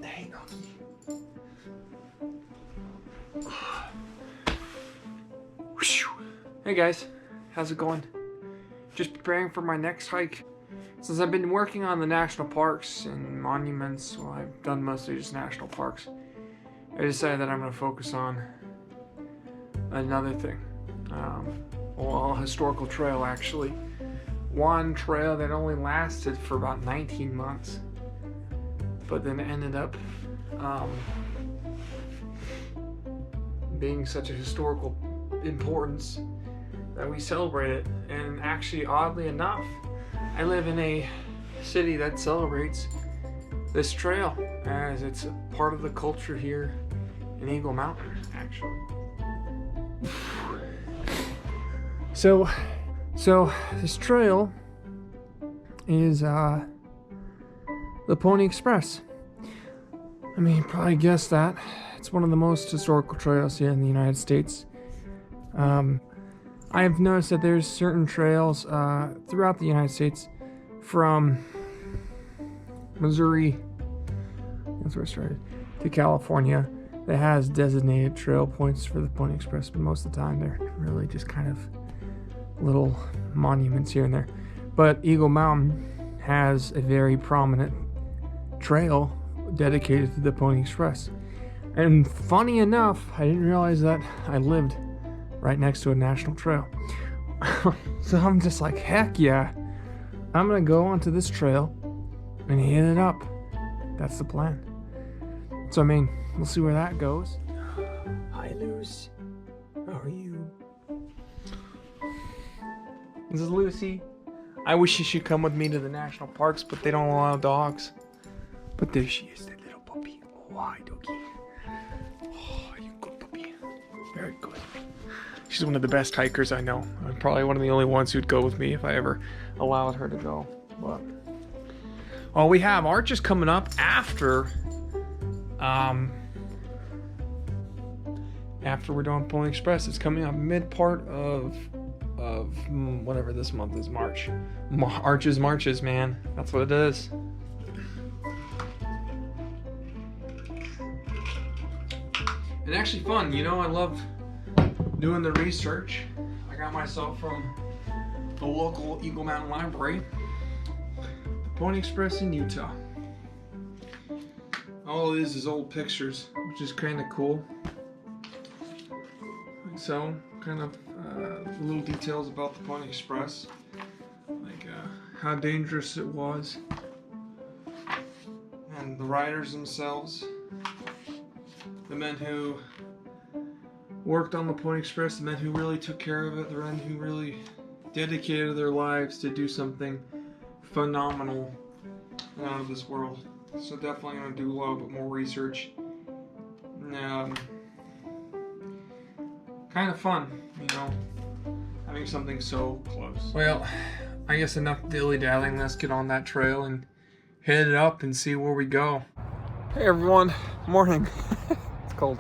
Hey, Nucky. Hey guys, how's it going? Just preparing for my next hike. Since I've been working on the national parks and monuments, well, I've done mostly just national parks, I decided that I'm going to focus on another thing. Well, a historical trail, actually. One trail that only lasted for about 19 months, but then ended up being such a historical importance that we celebrate it. And actually, oddly enough, I live in a city that celebrates this trail as it's a part of the culture here in Eagle Mountain, actually. So this trail is the Pony Express. I mean, you probably guessed that. It's one of the most historical trails here in the United States. I have noticed that there's certain trails throughout the United States, from Missouri, that's where I started, to California, that has designated trail points for the Pony Express, but most of the time they're really just kind of little monuments here and there. But Eagle Mountain has a very prominent trail dedicated to the Pony Express. And funny enough, I didn't realize that I lived right next to a national trail. So I'm just like, heck yeah, I'm gonna go onto this trail and hit it up. That's the plan. So I mean, we'll see where that goes. Hi, Luce. How are you? This is Lucy. I wish she should come with me to the national parks, but they don't allow dogs. But there she is, that little puppy. Oh, hi, doggy. Oh, you good puppy. Very good. She's one of the best hikers I know. I'm probably one of the only ones who'd go with me if I ever allowed her to go. But well, we have Arches coming up after we're done Pony Express. It's coming up mid part of whatever this month is, March. Arches marches, man. That's what it is. And actually fun, you know, I love doing the research. I got myself from the local Eagle Mountain Library, the Pony Express in Utah. All it is old pictures, which is kind of cool. So, kind of little details about the Pony Express, like how dangerous it was, and the riders themselves, the men who worked on the Pony Express, the men who really took care of it, the men who really dedicated their lives to do something phenomenal and out of this world. So definitely going to do a little bit more research. Kind of fun, you know, having something so close. Well, I guess enough dilly-dallying. Let's get on that trail and hit it up and see where we go. Hey everyone, morning. It's cold.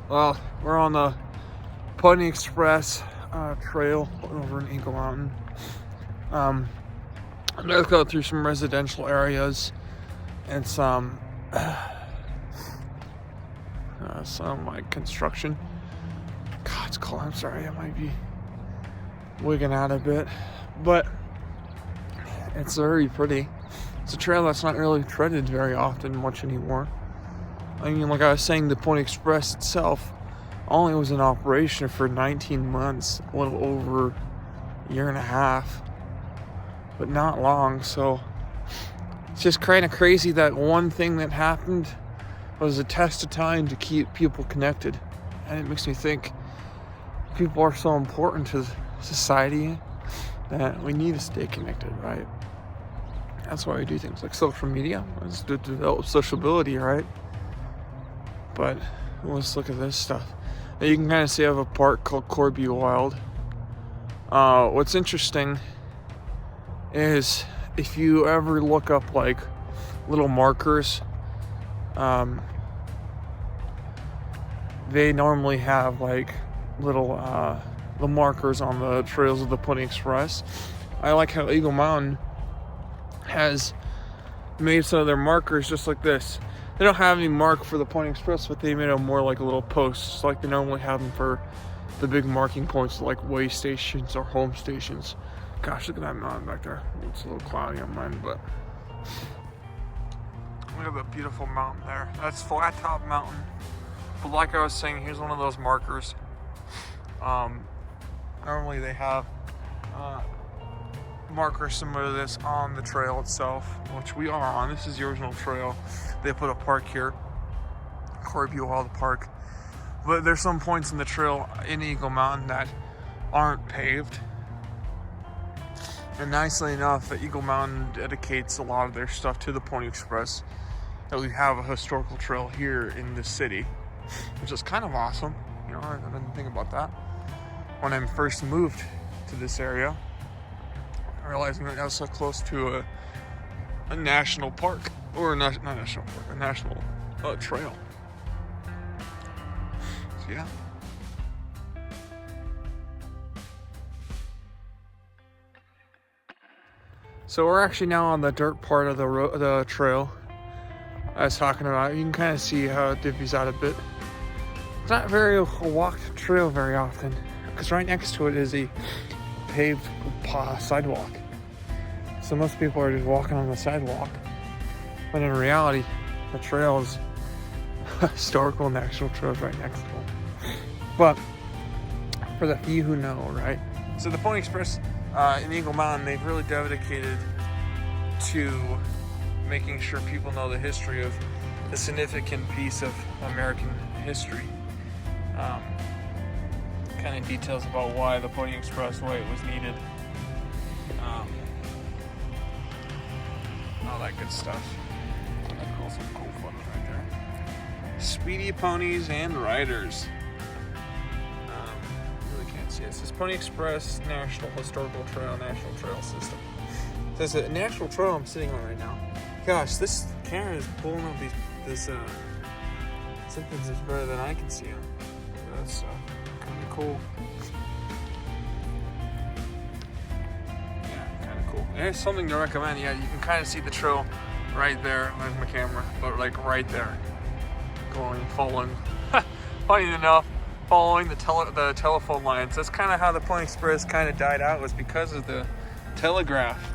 Well, we're on the Pony Express trail over in Eagle Mountain. Let's go through some residential areas and some like construction. God, it's cold. I'm sorry, I might be wigging out a bit, but it's very pretty. It's a trail that's not really treaded very often much anymore. I mean, like I was saying, the Pony Express itself only was in operation for 19 months, a little over a year and a half, but not long. So it's just kind of crazy that one thing that happened was a test of time to keep people connected. And it makes me think people are so important to society that we need to stay connected, right? That's why we do things like social media. It's to develop sociability, right? But let's look at this stuff. Now you can kind of see I have a park called Corby Wild. What's interesting is if you ever look up like little markers, they normally have like little the markers on the trails of the Pony Express. I like how Eagle Mountain has made some of their markers just like this. They don't have any mark for the Pony Express, but they made them more like little posts, like they normally have them for the big marking points, like way stations or home stations. Gosh, look at that mountain back there. It's a little cloudy on mine, but look at the beautiful mountain there. That's Flat Top Mountain. But like I was saying, here's one of those markers. Normally they have markers similar to this on the trail itself, which we are on. This is the original trail. They put a park here, Corby Wild Park. But there's some points in the trail in Eagle Mountain that aren't paved. And nicely enough, Eagle Mountain dedicates a lot of their stuff to the Pony Express. That we have a historical trail here in this city, which is kind of awesome. You know, I didn't think about that when I first moved to this area, realizing that I was so close to a national park, or not national park, a national trail. So yeah. So we're actually now on the dirt part of the trail I was talking about. You can kind of see how it divvies out a bit. It's not very a walked trail very often, because right next to it is a paved sidewalk. So most people are just walking on the sidewalk, but in reality, the trail is historical national trails right next to it. But for the few who know, right? So the Pony Express in Eagle Mountain, they've really dedicated to making sure people know the history of a significant piece of American history. Kind of details about why the Pony Expressway was needed. All that good stuff. Some cool photos right there. Speedy ponies and riders. Really can't see it. It says Pony Express National Historical Trail, National Trail System. It says a national trail I'm sitting on right now. Gosh, this camera is pulling up this sentences better than I can see them. That's kind of cool. Yeah, kind of cool. And it's something to recommend. Yeah, you can kind of see the trail right there. There's my camera, but like right there, following. Funny enough, following the telephone lines. That's kind of how the Pony Express kind of died out. Was because of the telegraph.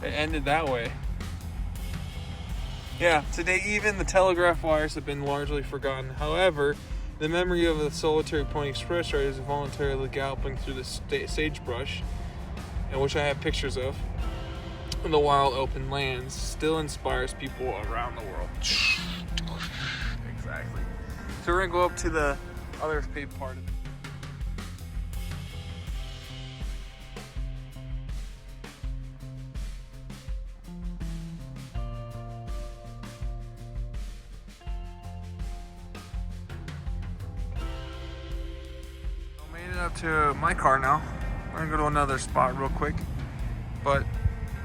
It ended that way. Yeah, today even the telegraph wires have been largely forgotten. However, the memory of the solitary Pony Express riders voluntarily galloping through the sagebrush, and which I have pictures of, in the wild open lands, still inspires people around the world. Exactly. So we're gonna go up to the other paved part of it. Up to my car now. We're gonna go to another spot real quick, but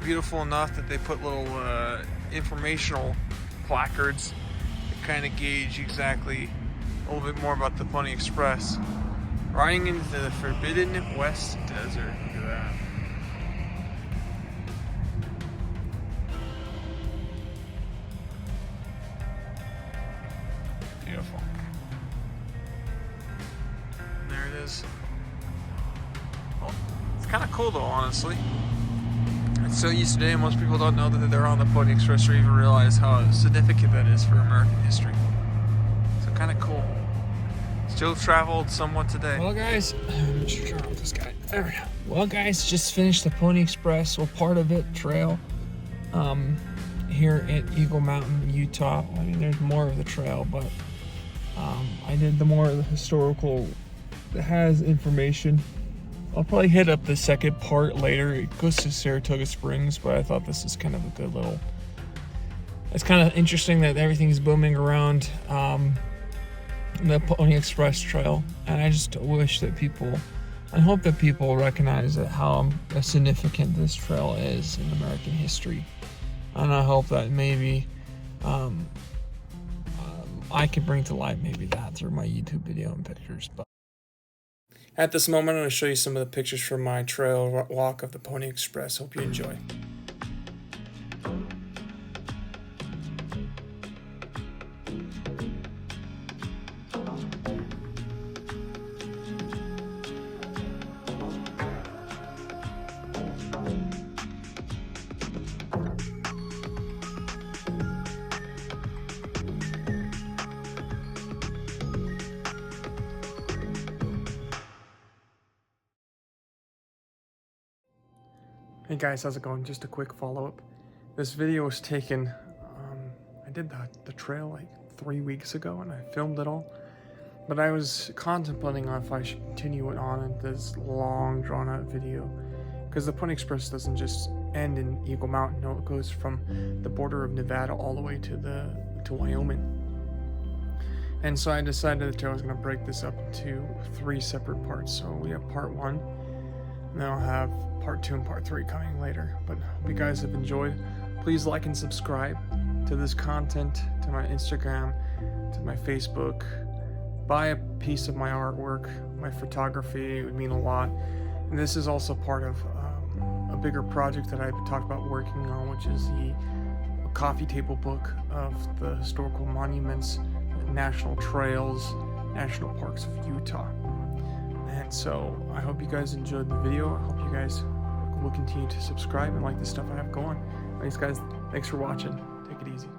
beautiful enough that they put little informational placards to kind of gauge exactly a little bit more about the Pony Express. Riding into the Forbidden West Desert. Look at that. Beautiful. And there it is. It's kind of cool though, honestly. It's so used today, most people don't know that they're on the Pony Express or even realize how significant that is for American history. So kind of cool. Still traveled somewhat today. Well guys, I'm just trying with this guy. There we go. Well guys, just finished the Pony Express, well part of it, trail, here at Eagle Mountain, Utah. I mean, there's more of the trail, but I did the more of the historical that has information. I'll probably hit up the second part later. It goes to Saratoga Springs, but I thought this is kind of a good little... It's kind of interesting that everything's booming around the Pony Express Trail, and I just wish that people... I hope that people recognize that how significant this trail is in American history. And I hope that maybe I can bring to light maybe that through my YouTube video and pictures. But at this moment, I'm going to show you some of the pictures from my trail walk of the Pony Express. Hope you enjoy. Hey guys, how's it going? Just a quick follow-up. This video was taken, I did the trail like 3 weeks ago and I filmed it all. But I was contemplating on if I should continue it on in this long drawn-out video. Because the Pony Express doesn't just end in Eagle Mountain, no, it goes from the border of Nevada all the way to Wyoming. And so I decided that I was going to break this up into 3 separate parts. So we have part 1, and then I'll have part 2 and part 3 coming later. But hope you guys have enjoyed. Please like and subscribe to this content, to my Instagram, to my Facebook. Buy a piece of my artwork, my photography, it would mean a lot. And this is also part of a bigger project that I've talked about working on, which is the coffee table book of the historical monuments, national trails, national parks of Utah. And so I hope you guys enjoyed the video. I hope you guys will continue to subscribe and like the stuff I have going. Thanks guys, thanks for watching. Take it easy.